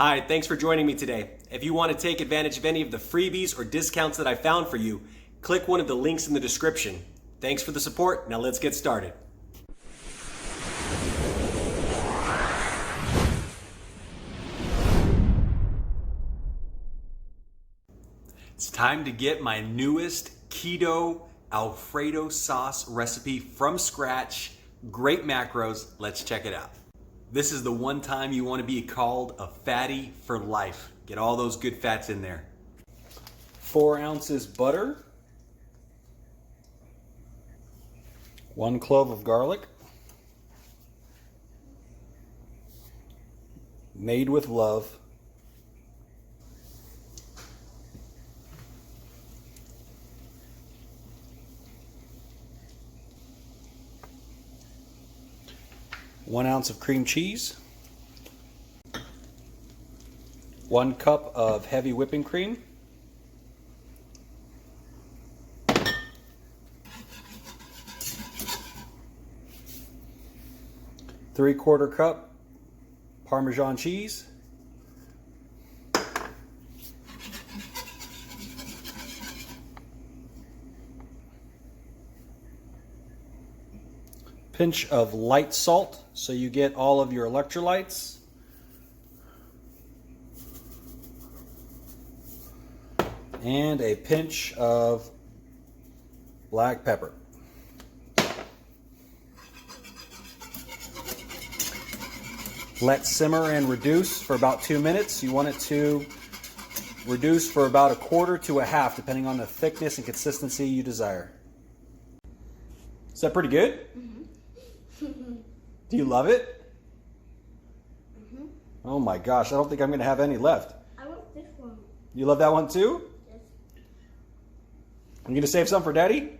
Hi, thanks for joining me today. If you want to take advantage of any of the freebies or discounts that I found for you, click one of the links in the description. Thanks for the support. Now let's get started. It's time to get my newest Keto Alfredo sauce recipe from scratch. Great macros. Let's check it out. This is the one time you want to be called a fatty for life. Get all those good fats in there. 4 ounces butter. 1 clove of garlic. Made with love. One ounce of cream cheese, 1 cup of heavy whipping cream, three-quarter cup Parmesan cheese, pinch of light salt so you get all of your electrolytes. And a pinch of black pepper. Let simmer and reduce for about 2 minutes. You want it to reduce for about 1/4 to 1/2 depending on the thickness and consistency you desire. Is that pretty good? Do you love it? Oh my gosh, I don't think I'm going to have any left. I want this one. You love that one too? Yes. I'm going to save some for Daddy?